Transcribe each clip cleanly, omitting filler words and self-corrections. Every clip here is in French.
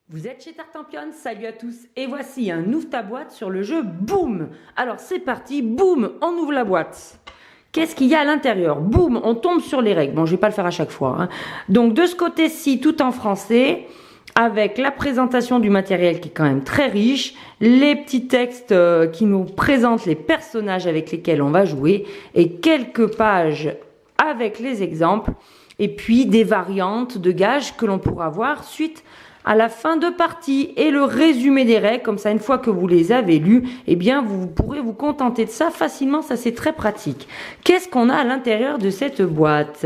Vous êtes chez Tartampion, salut à tous, et voici un ouvre ta boîte sur le jeu Boum. Alors c'est parti, boum, on ouvre la boîte. Qu'est-ce qu'il y a à l'intérieur? Boum, on tombe sur les règles. Bon, je vais pas le faire à chaque fois, hein. Donc de ce côté-ci, tout en français, avec la présentation du matériel qui est quand même très riche, les petits textes qui nous présentent les personnages avec lesquels on va jouer, et quelques pages avec les exemples, et puis des variantes de gages que l'on pourra voir suite à la fin de partie et le résumé des règles. Comme ça, une fois que vous les avez lues, eh bien, vous pourrez vous contenter de ça facilement. Ça, c'est très pratique. Qu'est-ce qu'on a à l'intérieur de cette boîte?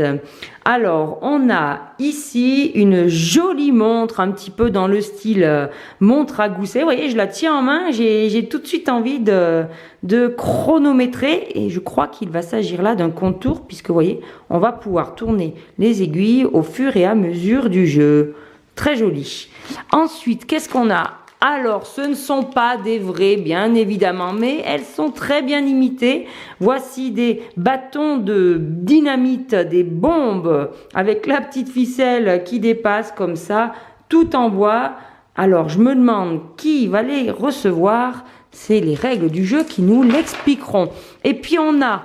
Alors, on a ici une jolie montre, un petit peu dans le style montre à gousset. Vous voyez, je la tiens en main. J'ai tout de suite envie de chronométrer. Et je crois qu'il va s'agir là d'un contour, puisque vous voyez, on va pouvoir tourner les aiguilles au fur et à mesure du jeu. Très joli. Ensuite, qu'est-ce qu'on a? Alors, ce ne sont pas des vrais, bien évidemment, mais elles sont très bien imitées. Voici des bâtons de dynamite, des bombes avec la petite ficelle qui dépasse comme ça, tout en bois. Alors, je me demande qui va les recevoir. C'est les règles du jeu qui nous l'expliqueront. Et puis, on a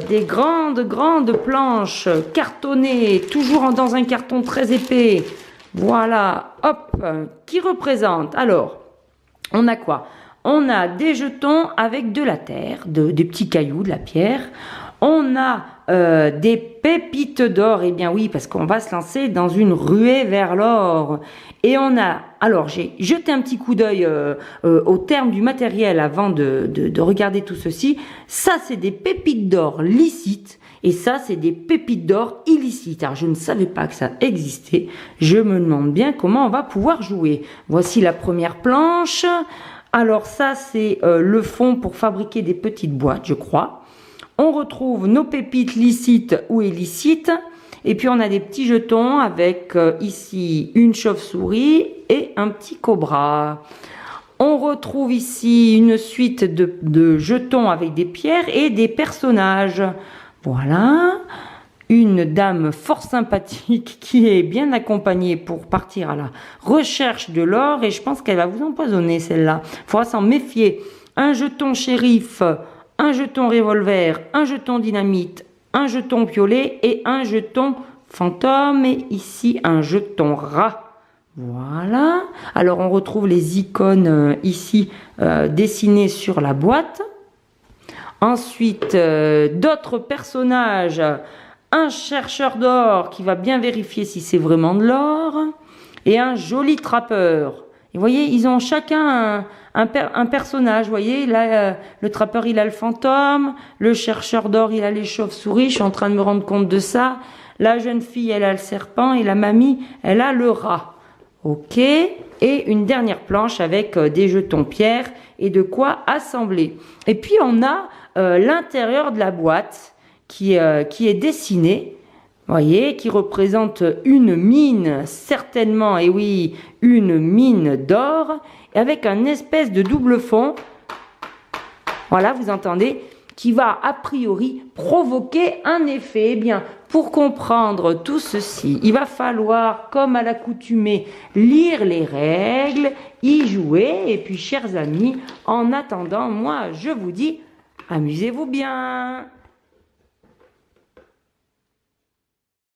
des grandes planches cartonnées, toujours dans un carton très épais. Voilà, hop, qui représente. Alors, on a quoi? On a des jetons avec de la terre, des petits cailloux, de la pierre. On a des pépites d'or. Eh bien oui, parce qu'on va se lancer dans une ruée vers l'or. Et on a, alors j'ai jeté un petit coup d'œil au terme du matériel avant de regarder tout ceci. Ça, c'est des pépites d'or licites. Et ça, c'est des pépites d'or illicites. Alors, je ne savais pas que ça existait. Je me demande bien comment on va pouvoir jouer. Voici la première planche. Alors, ça, c'est le fond pour fabriquer des petites boîtes, je crois. On retrouve nos pépites licites ou illicites. Et puis, on a des petits jetons avec ici une chauve-souris et un petit cobra. On retrouve ici une suite de jetons avec des pierres et des personnages. Voilà, une dame fort sympathique qui est bien accompagnée pour partir à la recherche de l'or, et je pense qu'elle va vous empoisonner celle-là. Il faudra s'en méfier. Un jeton shérif, un jeton revolver, un jeton dynamite, un jeton piolet et un jeton fantôme, et ici un jeton rat. Voilà, alors on retrouve les icônes ici dessinées sur la boîte. Ensuite, d'autres personnages, un chercheur d'or qui va bien vérifier si c'est vraiment de l'or, et un joli trappeur. Et vous voyez, ils ont chacun un personnage. Vous voyez, là, le trappeur, il a le fantôme, le chercheur d'or, il a les chauves-souris. Je suis en train de me rendre compte de ça. La jeune fille, elle a le serpent, et la mamie, elle a le rat. Ok, et une dernière planche avec des jetons pierre et de quoi assembler. Et puis on a l'intérieur de la boîte qui est dessiné, voyez, qui représente une mine, certainement, et oui, une mine d'or, avec un espèce de double fond, voilà, vous entendez, qui va a priori provoquer un effet. Eh bien, pour comprendre tout ceci, il va falloir, comme à l'accoutumée, lire les règles, y jouer. Et puis, chers amis, en attendant, moi, je vous dis, amusez-vous bien.